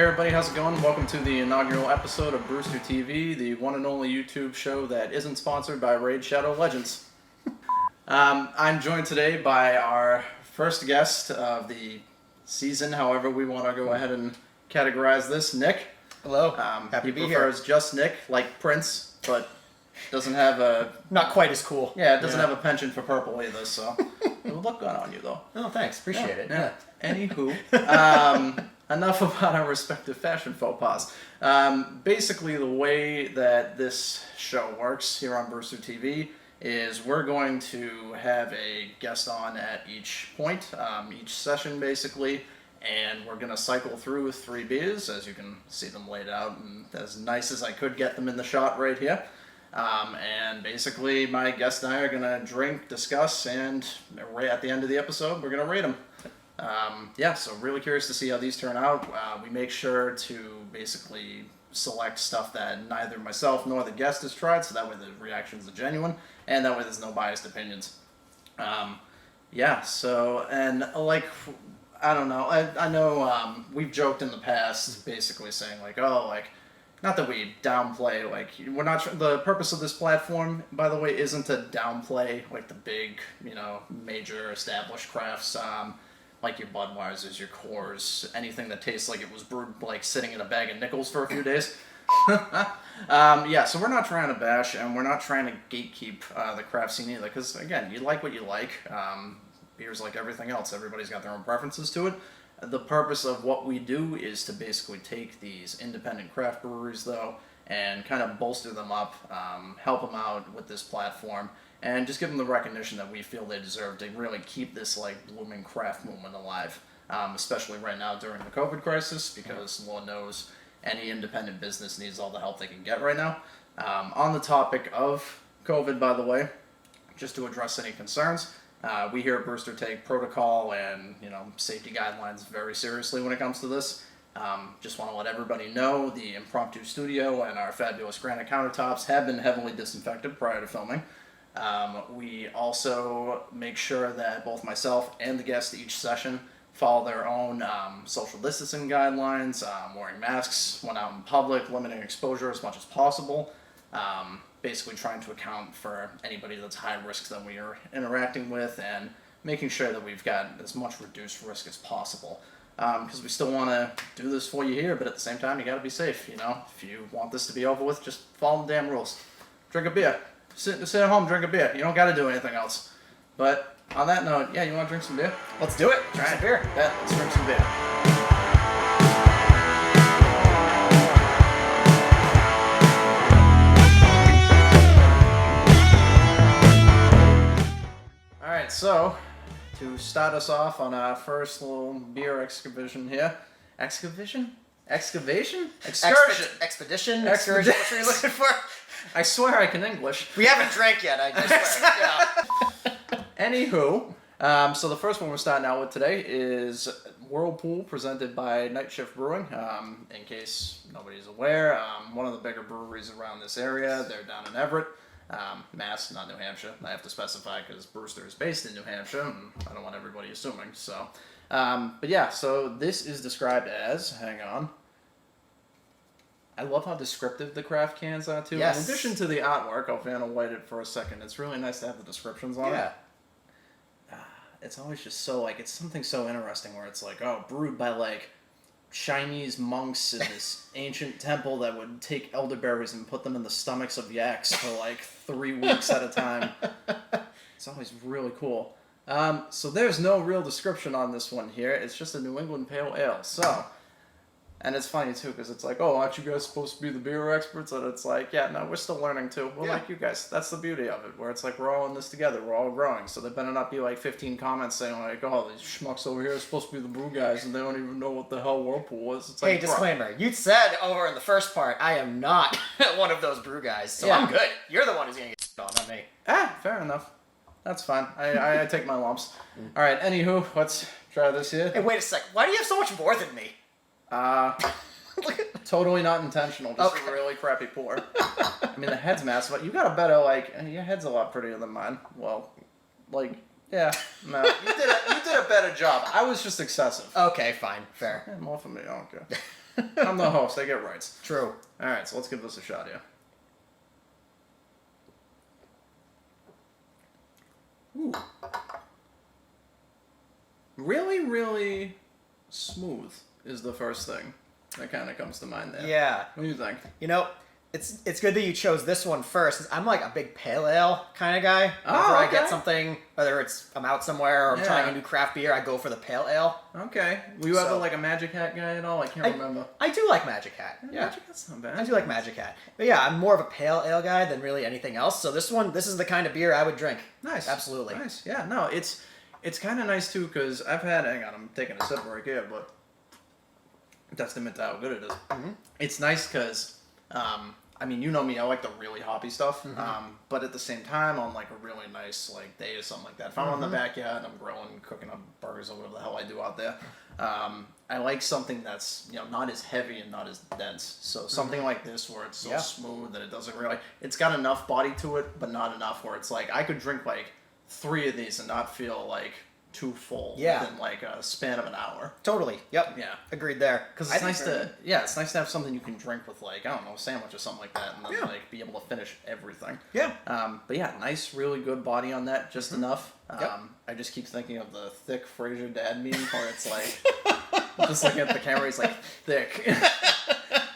Hey everybody, how's it going? Welcome to the inaugural episode of Brewster TV, the one and only YouTube show that isn't sponsored by Raid Shadow Legends. I'm joined today by our first guest of the season, however we want to go ahead and categorize this, Nick. Hello, happy to be here. He prefers just Nick, like Prince, but doesn't have a... Not quite as cool. Yeah, it doesn't have a penchant for purple either, so... It would look good on you, though. Oh, thanks. Appreciate it. Yeah. Anywho, enough about our respective fashion faux pas. Basically, the way that this show works here on Brewster TV is we're going to have a guest on at each point, each session basically, and we're going to cycle through 3 beers, as you can see them laid out, and as nice as I could get them in the shot right here. And basically, my guest and I are going to drink, discuss, and at the end of the episode, we're going to rate them. So really curious to see how these turn out. We make sure to basically select stuff that neither myself nor the guest has tried, so that way the reactions are genuine, and that way there's no biased opinions. I don't know, I know we've joked in the past, basically saying, like, not that we downplay, we're not, the purpose of this platform, by the way, isn't to downplay, the big, major established crafts, like your Budweisers, your Coors, anything that tastes like it was brewed, sitting in a bag of nickels for a few days. So we're not trying to bash, and we're not trying to gatekeep the craft scene either, because, again, you like what you like. Beer's like everything else. Everybody's got their own preferences to it. The purpose of what we do is to basically take these independent craft breweries, though, and kind of bolster them up, help them out with this platform, and just give them the recognition that we feel they deserve to really keep this, blooming craft movement alive, especially right now during the COVID crisis, because Lord knows any independent business needs all the help they can get right now. On the topic of COVID, by the way, just to address any concerns, we here at Brewster take protocol and, safety guidelines very seriously when it comes to this. Just want to let everybody know the impromptu studio and our fabulous granite countertops have been heavily disinfected prior to filming. We also make sure that both myself and the guests each session follow their own social distancing guidelines, wearing masks when out in public, limiting exposure as much as possible. Basically trying to account for anybody that's high risk that we are interacting with, and making sure that we've got as much reduced risk as possible. Because we still want to do this for you here, but at the same time, you got to be safe, If you want this to be over with, just follow the damn rules. Drink a beer. Sit at home, drink a beer. You don't got to do anything else. But on that note, you want to drink some beer? Let's do it. Drink some beer. Yeah, let's drink some beer. Alright, so, to start us off on our first little beer excavation here. Excavation? Excavation? Excursion! Expedition? Excursion? What are you looking for? I swear I can English. We haven't drank yet, I just swear. Yeah. Anywho, so the first one we're starting out with today is WHIRLPOOL, presented by Night Shift Brewing. In case nobody's aware, one of the bigger breweries around this area. They're down in Everett. Mass, not New Hampshire. I have to specify because Brewster is based in New Hampshire, and I don't want everybody assuming. So, so this is described as, hang on. I love how descriptive the craft cans are too. Yes. In addition to the artwork, I'll Vanna White it for a second. It's really nice to have the descriptions on it. It's always just so, it's something so interesting where it's brewed by, Chinese monks in this ancient temple that would take elderberries and put them in the stomachs of yaks for 3 weeks at a time. It's always really cool. So there's no real description on this one here. It's just a New England Pale Ale. So, and it's funny too because it's aren't you guys supposed to be the beer experts? And it's no, we're still learning too. We're like you guys. That's the beauty of it, where it's we're all in this together. We're all growing. So there better not be 15 comments saying these schmucks over here are supposed to be the brew guys and they don't even know what the hell Whirlpool is. It's hey, disclaimer. You said over in the first part, I am not one of those brew guys, so I'm good. You're the one who's going to get on, not me. Fair enough. That's fine. I take my lumps. All right, anywho, let's try this here. Hey, wait a sec. Why do you have so much more than me? Totally not intentional. Just a really crappy pour. I mean, the head's massive, but you got a better, your head's a lot prettier than mine. Well, yeah, no. You did a better job. I was just excessive. Okay, fine. Fair. Yeah, more for me. I don't care. I'm the host. I get rights. True. All right, so let's give this a shot here. Ooh. Really, really smooth is the first thing that kind of comes to mind there. Yeah. What do you think? You know, it's good that you chose this one first. 'Cause I'm like a big pale ale kind of guy. Whenever I get something, whether I'm out somewhere or I'm trying a new craft beer, I go for the pale ale. Okay. Were you ever like a Magic Hat guy at all? I can't remember. I do like Magic Hat. Yeah. Magic Hat's not bad. I do like Magic Hat. But yeah, I'm more of a pale ale guy than really anything else. So this is the kind of beer I would drink. Nice. Absolutely. Nice. Yeah, no, it's kind of nice too because hang on, I'm taking a sip right here, but testament to how good it is. Mm-hmm. It's nice because, I mean, you know me, I like the really hoppy stuff, but at the same time, on like a really nice like day or something like that, if I'm in the backyard and I'm grilling, cooking up burgers or whatever the hell I do out there, I like something that's, you know, not as heavy and not as dense. So something like this where it's so smooth that it doesn't really, it's got enough body to it, but not enough where it's like, I could drink like 3 of these and not feel like too full within like a span of an hour. Totally. Yep. Yeah. Agreed there. Because it's nice to, it's nice to have something you can drink with like, I don't know, a sandwich or something like that, and then like be able to finish everything. Yeah. But yeah, nice, really good body on that, just enough. I just keep thinking of the thick Frasier dad meme where it's like, just looking at the camera, he's like, thick.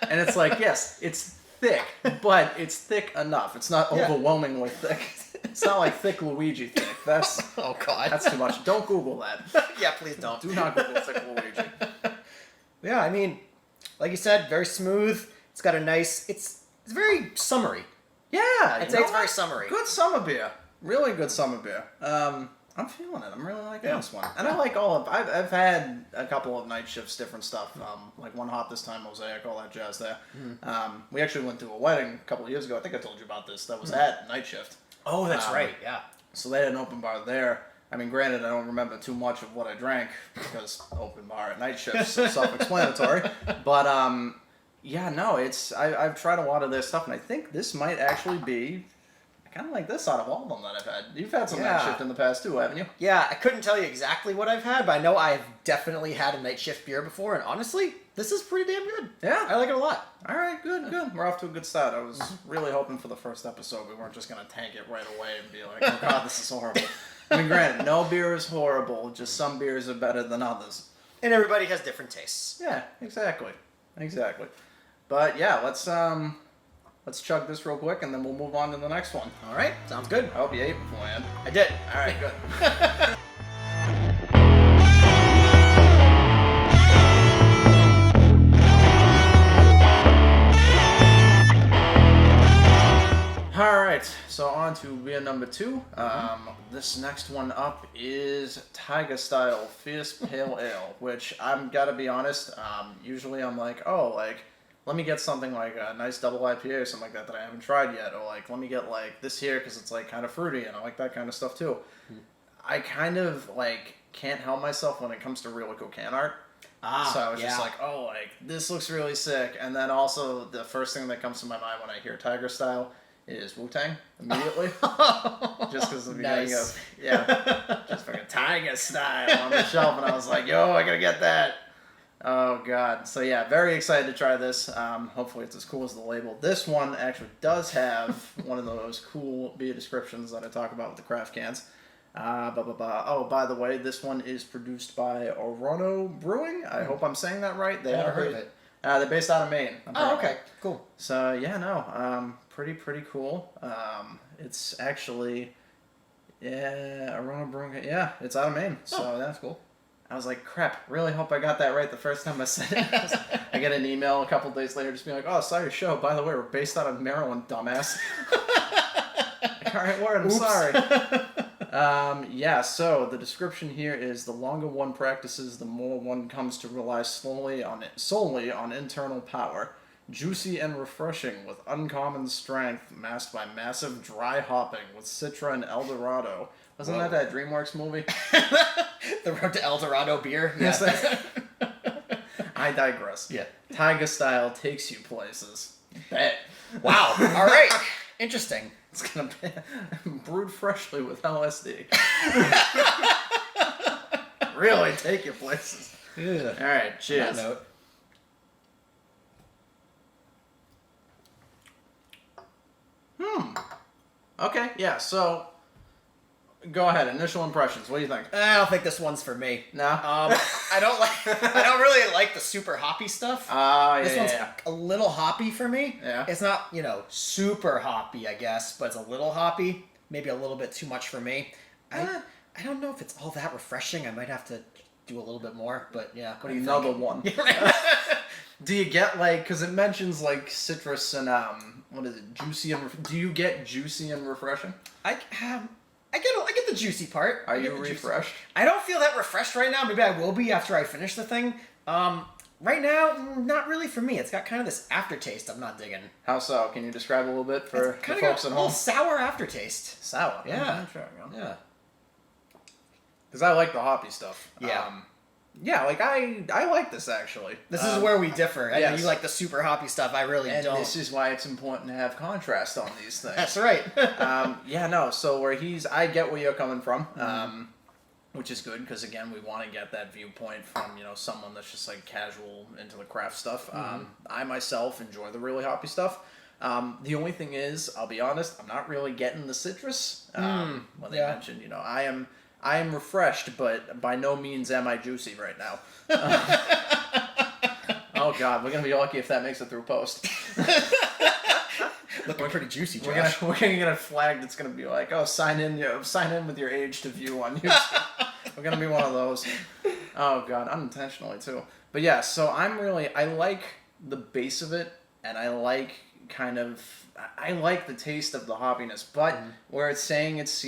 And it's like, yes, it's thick, but it's thick enough. It's not overwhelmingly thick. It's not like thick Luigi thick. That's oh god. That's too much. Don't Google that. Yeah, please don't. Do not Google thick Luigi. Yeah, I mean, like you said, very smooth. It's got a nice. It's very summery. Yeah, I'd say it's very summery. Good summer beer. Really good summer beer. I'm feeling it. I'm really liking this one. And I like all of. I've had a couple of night shifts, different stuff. Like one hop this time, Mosaic, all that jazz there. We actually went to a wedding a couple of years ago. I think I told you about this. That was at night shift. Oh, that's right. Yeah. So they had an open bar there. I mean, granted, I don't remember too much of what I drank because open bar at night shift, so self-explanatory. But yeah, no, I've tried a lot of their stuff, and I think this might actually be kind of like this out of all of them that I've had. You've had some night shift in the past too, haven't you? Yeah, I couldn't tell you exactly what I've had, but I know I've definitely had a night shift beer before, and honestly, this is pretty damn good. Yeah. I like it a lot. All right, good. We're off to a good start. I was really hoping for the first episode we weren't just going to tank it right away and be like, oh god, this is horrible. I mean, granted, no beer is horrible, just some beers are better than others. And everybody has different tastes. Yeah, exactly. But yeah, let's chug this real quick, and then we'll move on to the next one. All right, sounds good. I hope you ate beforehand. I did. All right, good. Alright, so on to beer number 2. This next one up is Tiger Style Fierce Pale Ale, which I'm gotta be honest, usually I'm like, let me get something like a nice double IPA or something like that I haven't tried yet, or like, let me get like this here because it's like kind of fruity and I like that kind of stuff too. I kind of like can't help myself when it comes to real liquid can art. So I was just like, this looks really sick, and then also the first thing that comes to my mind when I hear Tiger Style is Wu-Tang immediately. Just because of the beginning of, just fucking Tiger Style on the shelf, and I was like, yo, I gotta get that. Oh god. So yeah, very excited to try this. Hopefully it's as cool as the label. This one actually does have one of those cool beer descriptions that I talk about with the craft cans. Oh, by the way, this one is produced by Orono Brewing. I hope I'm saying that right. Never heard of it. They're based out of Maine. Oh, okay. Cool. So yeah, no, pretty cool. It's actually, Orono Brewing. Yeah, it's out of Maine. So that's cool. I was like, crap, really hope I got that right the first time I said it. I get an email a couple days later just being like, oh, saw your show. By the way, we're based out of Maryland, dumbass. All right, word, I'm sorry. So the description here is the longer one practices, the more one comes to rely solely on internal power. Juicy and refreshing with uncommon strength, masked by massive dry hopping with Citra and Eldorado. Wasn't that DreamWorks movie? The Road to El Dorado beer? Yes. I digress. Yeah. Tiger Style takes you places. Bet. Wow. All right. Interesting. It's going to be brewed freshly with LSD. Really take you places. Yeah. All right. Cheers. On that note. Okay, yeah. So, go ahead. Initial impressions. What do you think? I don't think this one's for me. No. I don't really like the super hoppy stuff. This one's a little hoppy for me. Yeah. It's not, super hoppy, I guess, but it's a little hoppy. Maybe a little bit too much for me. I don't know if it's all that refreshing. I might have to do a little bit more, but yeah. What do you think? Another one. Do you get because it mentions citrus and what is it? Juicy and do you get juicy and refreshing? I get the juicy part. Are you refreshed? I don't feel that refreshed right now. Maybe I will be after I finish the thing. Right now, not really for me. It's got kind of this aftertaste I'm not digging. How so? Can you describe a little bit for the folks got at home? A little sour aftertaste. Sour. Yeah. Sure. Yeah. Because I like the hoppy stuff. Yeah. I like this actually. This is where we differ. I know yes. you like the super hoppy stuff. I really don't. And this is why it's important to have contrast on these things. That's right. So where I get where you're coming from, which is good because again, we want to get that viewpoint from someone that's just casual into the craft stuff. I myself enjoy the really hoppy stuff. The only thing is, I'll be honest, I'm not really getting the citrus. When they mentioned, I am refreshed, but by no means am I juicy right now. Oh God, we're gonna be lucky if that makes it through post. Looking pretty juicy, Josh. We're gonna get it flagged. It's gonna be sign in with your age to view on YouTube. We're gonna be one of those. Oh God, unintentionally too. But yeah, so I like the base of it, and I like I like the taste of the hoppiness, but where it's saying it's,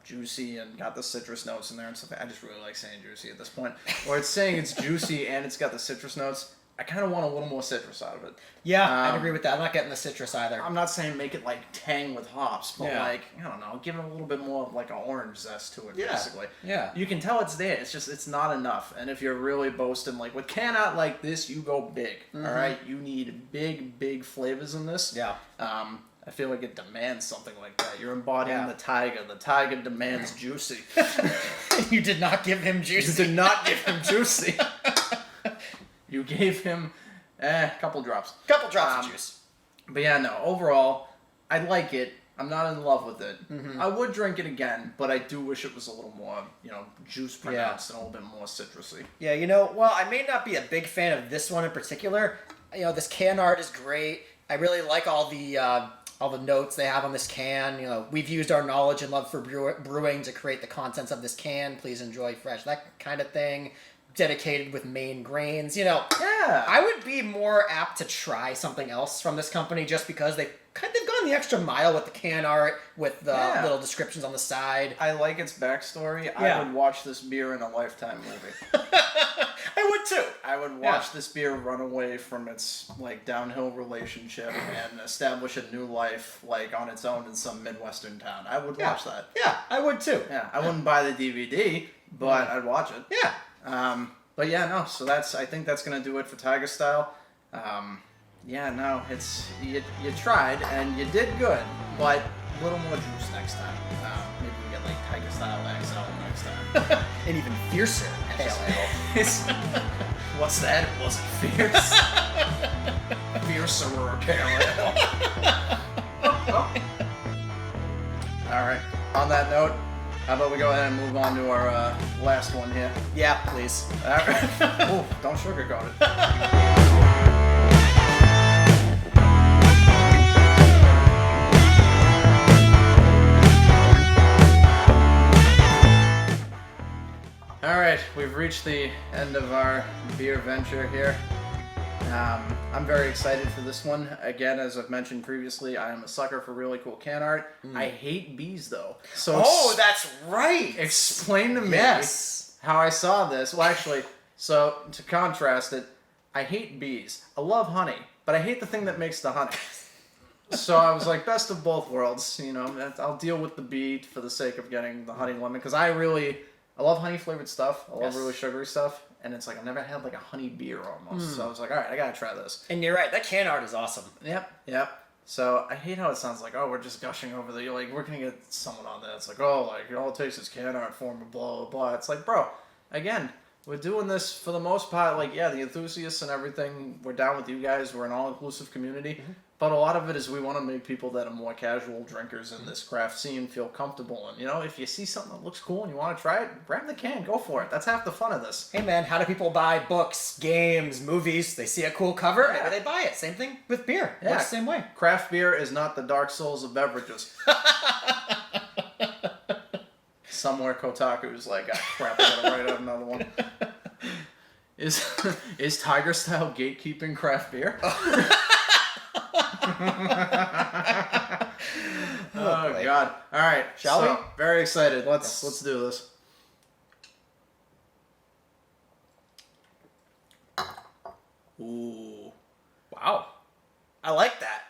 juicy and got the citrus notes in there and stuff, I just really like saying juicy at this point. Where it's saying it's juicy and it's got the citrus notes, I kind of want a little more citrus out of it. Yeah, I'd agree with that. I'm not getting the citrus either. I'm not saying make it tang with hops, but I don't know, give it a little bit more of an orange zest to it, basically. Yeah. You can tell it's there. It's just, it's not enough. And if you're really boasting, with can art like this, you go big, all right? You need big, big flavors in this. Yeah. I feel like it demands something like that. You're embodying the tiger. The tiger demands juicy. You did not give him juicy. You did not give him juicy. You gave him a couple drops. Couple drops of juice. But yeah, no, overall, I like it. I'm not in love with it. I would drink it again, but I do wish it was a little more, juice pronounced and a little bit more citrusy. Yeah, well, I may not be a big fan of this one in particular. This can art is great. I really like all the notes they have on this can. We've used our knowledge and love for brewing to create the contents of this can. Please enjoy fresh, that kind of thing. Dedicated with main grains. I would be more apt to try something else from this company just because they've gone the extra mile with the can art, with the little descriptions on the side. I like its backstory. I would watch this beer in a Lifetime movie. I would too. I would watch this beer run away from its downhill relationship and establish a new life on its own in some Midwestern town. I would watch that. Yeah, I would too. Yeah, I wouldn't buy the DVD, but I'd watch it. Yeah. But yeah, no. So I think that's gonna do it for Tiger Style. It's you tried and you did good, but a little more juice next time. Maybe we get Tiger Style XL next time. An even fiercer pale ale. What's that? It wasn't fierce. Fiercer pale ale. All right. On that note, how about we go ahead and move on to our last one here? Yeah, please. All right. Ooh, don't sugarcoat it. All right, we've reached the end of our beer venture here. I'm very excited for this one. Again, as I've mentioned previously, I am a sucker for really cool can art. I hate bees, though. So that's right. Explain to me how I saw this. Well, actually, so to contrast it, I hate bees. I love honey, but I hate the thing that makes the honey. So I was like, best of both worlds. I'll deal with the bee for the sake of getting the honey lemon, because I love honey flavored stuff. I love really sugary stuff. And it's I've never had a honey beer almost. So I was like, all right, I gotta try this. And you're right, that can art is awesome. Yep. So I hate how it sounds we're just gushing over the, we're gonna get someone on that. It's all it takes is can art form of blah, blah, blah. It's bro, again, we're doing this for the most part. Like, yeah, the enthusiasts and everything, we're down with you guys. We're an all-inclusive community. But a lot of it is we want to make people that are more casual drinkers in this craft scene feel comfortable. And, you know, if you see something that looks cool and you want to try it, grab the can, go for it. That's half the fun of this. Hey, man, how do people buy books, games, movies? They see a cool cover, maybe they buy it. Same thing with beer. Yeah. Works the same way. Craft beer is not the Dark Souls of beverages. Somewhere Kotaku's like, ah, crap, I gotta write out another one. Is Tiger Style gatekeeping craft beer? Oh God! All right, shall we? Very excited. Let's do this. Ooh! Wow! I like that.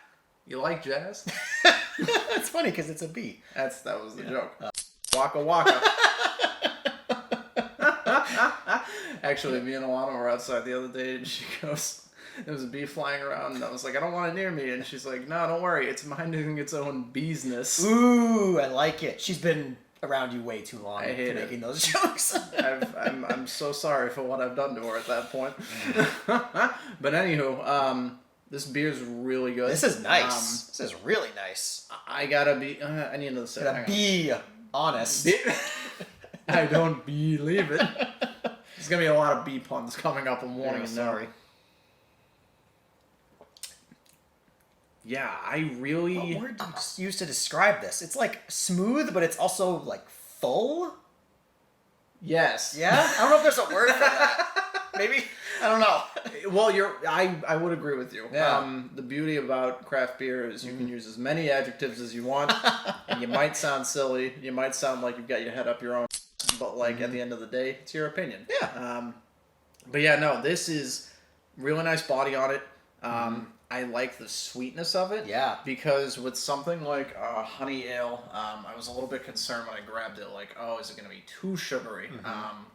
You like jazz? It's funny because it's a B. That was the joke. Waka waka. Actually, me and Alana were outside the other day, and she goes, there was a bee flying around, and I was like, I don't want it near me. And she's like, no, don't worry. It's minding its own business. Ooh, I like it. She's been around you way too long. I hate making those jokes. I'm so sorry for what I've done to her at that point. But anywho, this beer's really good. This is nice. This is really nice. I gotta be, I need another sip. Gotta be honest. I don't believe it. There's gonna be a lot of bee puns coming up. I'm warning you. Sorry. Yeah, I really... What word do you use to describe this? It's like smooth, but it's also like full? Yes. Yeah? I don't know if there's a word for that. Maybe? I don't know. Well, I would agree with you. Yeah. The beauty about craft beer is you can use as many adjectives as you want, and you might sound silly, you might sound like you've got your head up your own, but like at the end of the day, it's your opinion. Yeah. But yeah, no, this is really nice body on it. I like the sweetness of it. Yeah. Because with something like honey ale, I was a little bit concerned when I grabbed it. Like, oh, is it going to be too sugary?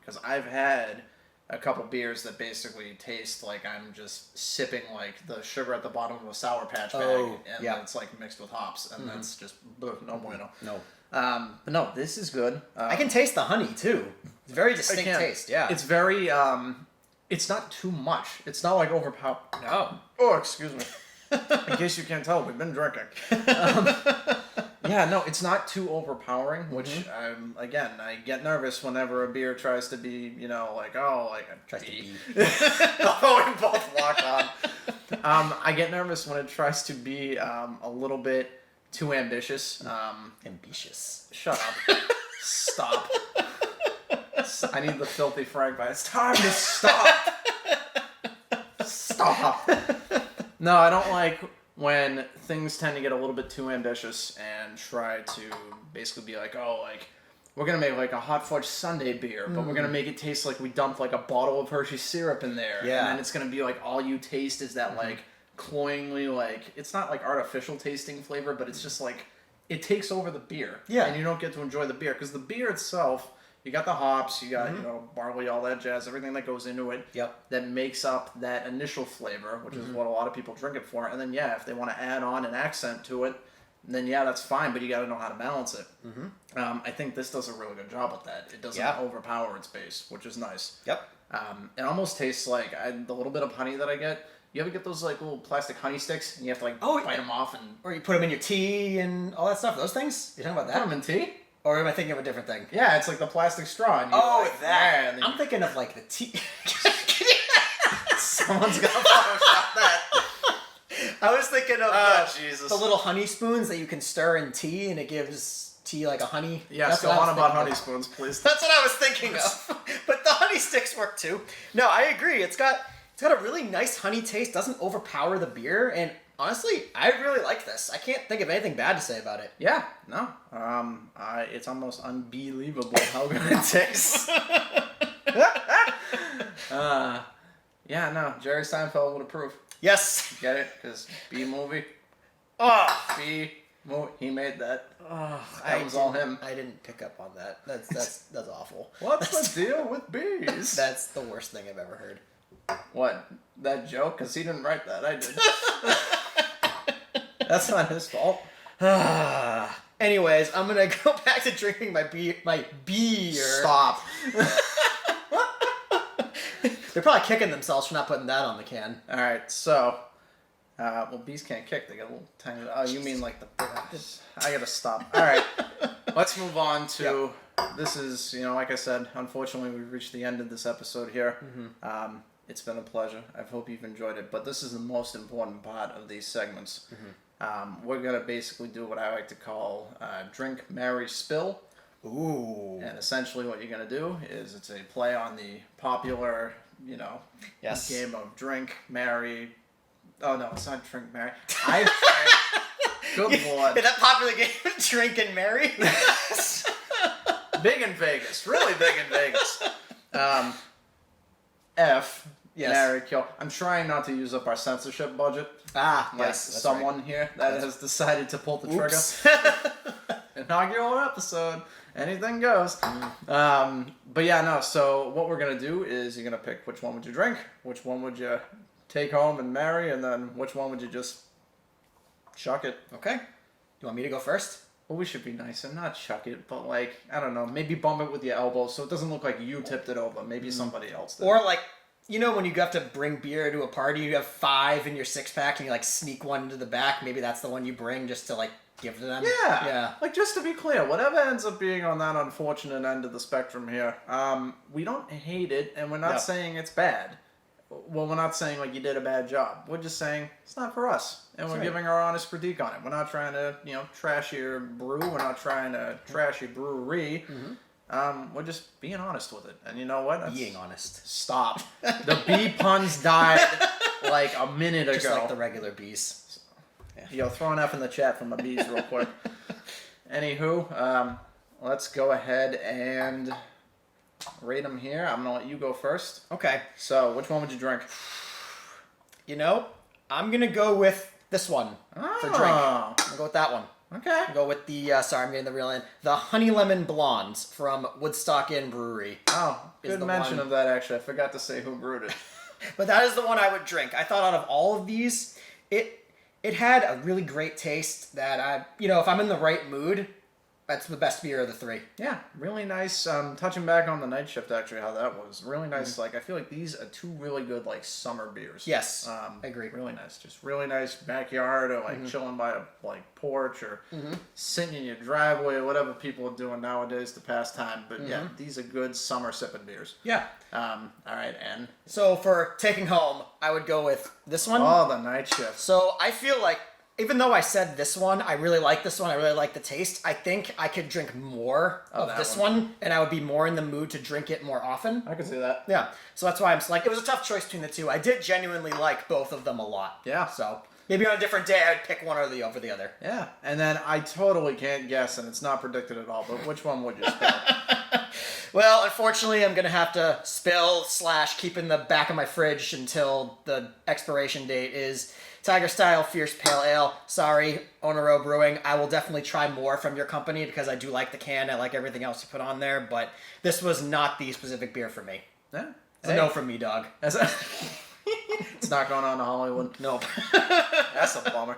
Because I've had a couple beers that basically taste like I'm just sipping like the sugar at the bottom of a Sour Patch bag, and it's like mixed with hops, and that's just no bueno. No. But no, this is good. I can taste the honey too. It's very distinct taste. Yeah. It's very. It's not too much. It's not like overpowered. No. Oh, excuse me. In case you can't tell, we've been drinking. Yeah, no, it's not too overpowering, which, again, I get nervous whenever a beer tries to be, you know, like, oh, like a Tries to bee. be. Oh, we both lock on. I get nervous when it tries to be a little bit too ambitious. Ambitious. Shut up. Stop. I need the filthy Frank by. It's time to stop. Stop. No, I don't like when things tend to get a little bit too ambitious and try to basically be like, oh, like, we're going to make like a hot fudge sundae beer, but we're going to make it taste like we dumped like a bottle of Hershey syrup in there. Yeah. And then it's going to be like all you taste is that like cloyingly, like, it's not like artificial tasting flavor, but it's just like, it takes over the beer. Yeah. And you don't get to enjoy the beer because the beer itself, you got the hops, you got, you know, barley, all that jazz, everything that goes into it. Yep. That makes up that initial flavor, which is what a lot of people drink it for. And then, yeah, if they want to add on an accent to it, then yeah, that's fine, but you got to know how to balance it. I think this does a really good job with that. It doesn't overpower its base, which is nice. Yep. It almost tastes like the little bit of honey that I get. You ever get those like little plastic honey sticks, and you have to like bite them off and... Or you put them in your tea and all that stuff. Those things? You talking about that? Put them in tea? Or am I thinking of a different thing? Yeah, it's like the plastic straw. And that. And I'm thinking of like the tea. Someone's gonna Photoshop that. I was thinking of Jesus. the little honey spoons that you can stir in tea and it gives tea like a honey. Yes, go on about honey spoons, please. That's what I was thinking of. But the honey sticks work too. No, I agree. It's got a really nice honey taste. Doesn't overpower the beer, and honestly, I really like this. I can't think of anything bad to say about it. Yeah, no. It's almost unbelievable how good it tastes. Yeah, no. Jerry Seinfeld would approve. Yes. Get it? Because B-movie. Oh. B-movie. He made that. Oh, that was all him. I didn't pick up on that. That's awful. What's the deal with bees? That's the worst thing I've ever heard. What? That joke? Because he didn't write that. I did. That's not his fault. Anyways, I'm gonna go back to drinking my beer. Stop. They're probably kicking themselves for not putting that on the can. All right, so, well, bees can't kick. They got a little tiny. Oh, you mean like the? I gotta stop. All right, let's move on to. Yep. This is, like I said, unfortunately, we've reached the end of this episode here. Mm-hmm. It's been a pleasure. I hope you've enjoyed it. But this is the most important part of these segments. Mm-hmm. We're gonna basically do what I like to call drink, marry, spill. Ooh. And essentially what you're going to do is it's a play on the popular, yes. game of drink, marry. Oh, no, it's not drink, marry. Good Lord. That popular game of drink and marry? Big in Vegas. Really big in Vegas. F. Yes. Marry, kill. I'm trying not to use up our censorship budget. Yes. Someone right. here that has decided to pull the trigger. Inaugural episode. Anything goes. But yeah, no, so what we're going to do is you're going to pick which one would you drink, which one would you take home and marry, and then which one would you just chuck it. Okay. You want me to go first? Well, we should be nice and not chuck it, but I don't know, maybe bump it with your elbow so it doesn't look like you tipped it over. Maybe somebody else did. Or when you have to bring beer to a party, you have 5 in your 6-pack and you sneak one into the back. Maybe that's the one you bring just to give to them. Yeah. Just to be clear, whatever ends up being on that unfortunate end of the spectrum here, we don't hate it, and we're not saying it's bad. Well, we're not saying you did a bad job. We're just saying it's not for us, and we're giving our honest critique on it. We're not trying to, trash your brew. We're not trying to trash your brewery. Mm-hmm. We're just being honest with it, and you know what? Being honest. Stop. The bee puns died a minute ago. Just like the regular bees. Yeah. Yo, throw an F in the chat for my bees real quick. Anywho, let's go ahead and rate them here. I'm going to let you go first. Okay. So, which one would you drink? I'm going to go with this one for drink. I'm going to go with that one. Okay. Go with the, I'm getting the real name, the Honey Lemon Blondes from Woodstock Inn Brewery. Oh, good mention of that, actually. I forgot to say who brewed it. But that is the one I would drink. I thought out of all of these, it had a really great taste that if I'm in the right mood, that's the best beer of the 3. Yeah, really nice. Touching back on the night shift, actually, how that was. Really nice. Mm-hmm. I feel like these are 2 really good, summer beers. Yes, I agree. Really nice. Just really nice backyard or, chilling by a, porch or sitting in your driveway or whatever people are doing nowadays to pass time. But, yeah, these are good summer sipping beers. Yeah. All right, and? So, for taking home, I would go with this one. Oh, the night shift. So, I feel like even though I said this one, I really like this one, I really like the taste, I think I could drink more of this one, and I would be more in the mood to drink it more often. I could see that. Yeah. So that's why I'm it was a tough choice between the 2. I did genuinely like both of them a lot. Yeah. So maybe on a different day, I'd pick one over the other. Yeah. And then I totally can't guess, and it's not predicted at all, but which one would you spill? Well, unfortunately, I'm going to have to spill / keep in the back of my fridge until the expiration date is Tiger Style Fierce Pale Ale. Sorry, Onero Brewing. I will definitely try more from your company because I do like the can. I like everything else you put on there, but this was not the specific beer for me. Yeah. It's a no from me, dog. It's not going on to Hollywood. Nope. That's a bummer.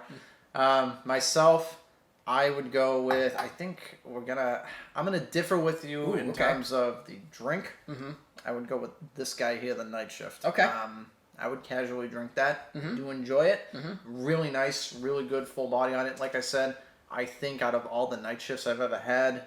Myself, I would go with, I think I'm going to differ with you in terms of the drink. Mm-hmm. I would go with this guy here, the Night Shift. Okay. I would casually drink that. Mm-hmm. Do enjoy it. Mm-hmm. Really nice, really good full body on it. Like I said, I think out of all the night shifts I've ever had,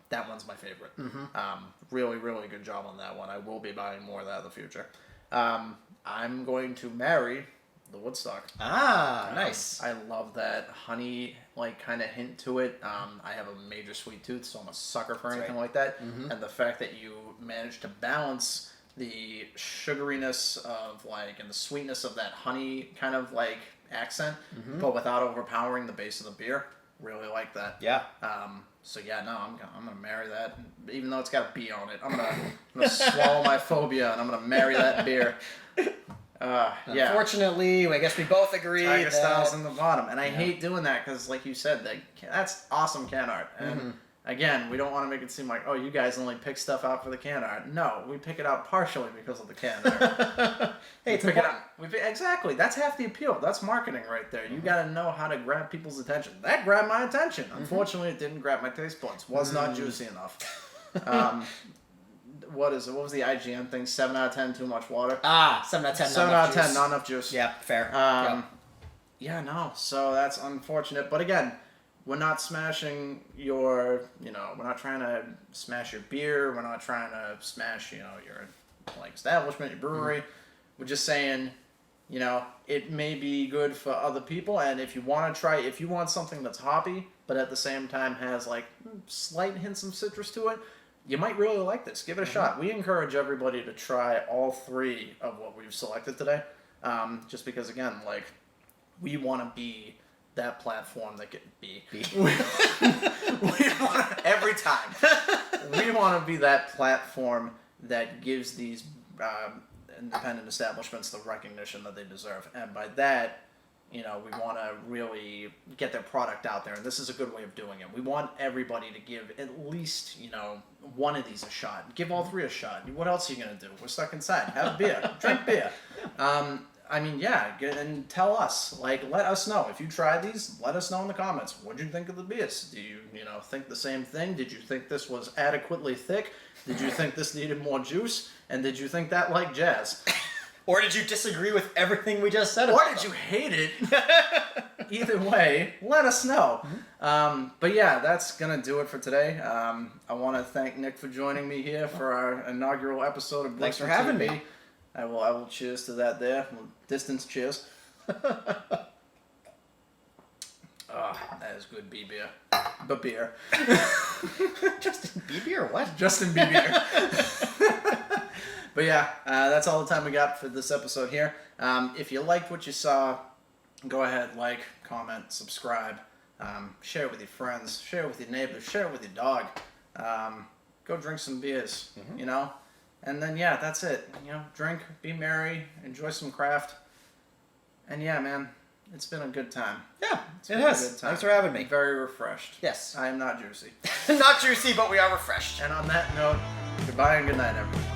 that one's my favorite. Mm-hmm. Really, really good job on that one. I will be buying more of that in the future. I'm going to marry the Woodstock. Nice. I love that honey, kind of hint to it. I have a major sweet tooth, so I'm a sucker for anything like that. Mm-hmm. And the fact that you managed to balance the sugariness of and the sweetness of that honey kind of accent, but without overpowering the base of the beer. Really like that. Yeah. So yeah, no, I'm gonna marry that, even though it's got a bee on it. I'm gonna swallow my phobia and I'm gonna marry that beer. Yeah. Unfortunately, I guess we both agree Tiger that Style's in the bottom, and I hate doing that because, like you said, that's awesome can art. And again, we don't want to make it seem like, oh, you guys only pick stuff out for the can art. No, we pick it out partially because of the can art. Hey, pick it out. Exactly. That's half the appeal. That's marketing right there. You got to know how to grab people's attention. That grabbed my attention. Unfortunately, it didn't grab my taste buds. Was not juicy enough. what is it? What was the IGN thing? 7 out of 10, too much water. 7 out of 10. 7 out of 10, not enough juice. Yeah, fair. Yeah, no. So that's unfortunate. But again, we're not smashing your, we're not trying to smash your beer. We're not trying to smash, your establishment, your brewery. We're just saying, it may be good for other people. And if you want to try, if you want something that's hoppy, but at the same time has slight hints of citrus to it, you might really like this. Give it a shot. We encourage everybody to try all 3 of what we've selected today. Just because, again, we want to be that platform that can be. Every time. We want to be that platform that gives these independent establishments the recognition that they deserve. And by that, we want to really get their product out there. And this is a good way of doing it. We want everybody to give at least, one of these a shot. Give all 3 a shot. What else are you going to do? We're stuck inside. Have a beer. Drink beer. And tell us. Let us know. If you try these, let us know in the comments. What did you think of the beers? Do you, think the same thing? Did you think this was adequately thick? Did you think this needed more juice? And did you think that like jazz? Or did you disagree with everything we just said? Or did you hate it? Either way, let us know. But yeah, that's going to do it for today. I want to thank Nick for joining me here for our inaugural episode of Brewster TV. Thanks for having me. I will cheers to that there. Distance cheers. That is good beer. But beer. Justin Bieber or what? Justin Bieber. But yeah, that's all the time we got for this episode here. If you liked what you saw, go ahead, comment, subscribe, share it with your friends, share it with your neighbors, share it with your dog. Go drink some beers, And then, yeah, that's it. Drink, be merry, enjoy some craft. And yeah, man, it's been a good time. Yeah, it has. Thanks for having me. Very refreshed. Yes. I am not juicy. Not juicy, but we are refreshed. And on that note, goodbye and good night, everyone.